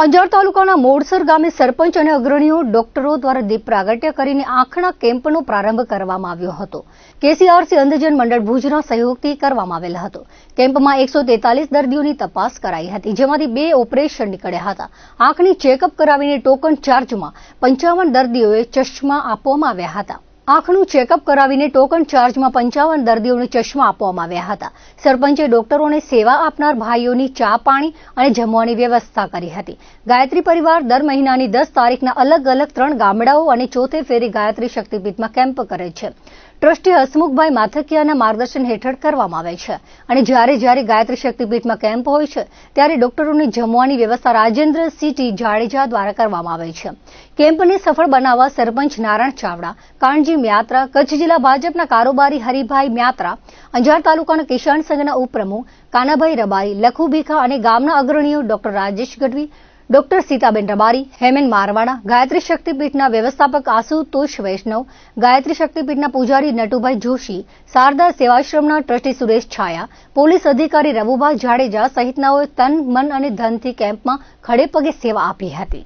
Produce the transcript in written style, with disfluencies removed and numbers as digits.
અંજાર તાલુકાના મોડસર ગામે સરપંચ અને અગ્રણીઓ ડોક્ટરો દ્વારા દીપ પ્રાગટ્ય કરીને આંખના કેમ્પનો પ્રારંભ કરવામાં આવ્યો હતો. કેસીઆરસી અંધજન મંડળ ભુજના સહયોગથી કરવામાં આવેલ હતો. કેમ્પમાં 143 દર્દીઓની તપાસ કરાઈ હતી, જેમાંથી 2 ઓપરેશન નીકળ્યા હતા. આંખની ચેકઅપ કરાવીને ટોકન ચાર્જમાં 55 દર્દીઓએ ચશ્મા આપવામાં આવ્યા હતા. આંખનું ચેકઅપ કરાવીને ટોકન ચાર્જમાં 55 દર્દીઓને ચશ્મા આપવામાં આવ્યા હતા. સરપંચે ડોક્ટરોને સેવા આપનાર ભાઈઓની ચા પાણી અને જમવાની વ્યવસ્થા કરી હતી. ગાયત્રી પરિવાર દર મહિનાની 10 તારીખના અલગ અલગ 3 ગામડાઓ અને ચોથે ફેરી ગાયત્રી શક્તિપીઠમાં કેમ્પ કરે છે. ટ્રસ્ટી હસમુખભાઈ માથકિયાના માર્ગદર્શન હેઠળ કરવામાં આવે છે અને જ્યારે ગાયત્રી શક્તિપીઠમાં કેમ્પ હોય છે ત્યારે ડોક્ટરોની જમવાની વ્યવસ્થા રાજેન્દ્રસિંહ જાડેજા દ્વારા કરવામાં આવે છે. કેમ્પને સફળ બનાવવા સરપંચ નારાયણ ચાવડા, કાનજી મ્યાત્રા, કચ્છ જિલ્લા ભાજપના કારોબારી હરિભાઈ મ્યાત્રા, અંજાર તાલુકાના કિસાન સંઘના ઉપપ્રમુખ કાનાભાઈ રબારી, લખુ ભીખા અને ગામના અગ્રણીઓ ડોક્ટર રાજેશ ગઢવી, ડોક્ટર સીતાબેન રબારી, હેમેન મારવાડા, ગાયત્રી શક્તિપીઠના વ્યવસ્થાપક આશુતોષ વૈષ્ણવ, ગાયત્રી શક્તિપીઠના પૂજારી નટુભાઈ જોશી, શારદા સેવાશ્રમના ટ્રસ્ટી સુરેશ છાયા, પોલીસ અધિકારી રવુભાઈ જાડેજા સહિતનાઓએ તન, મન અને ધનથી કેમ્પમાં ખડેપગે સેવા આપી હતી.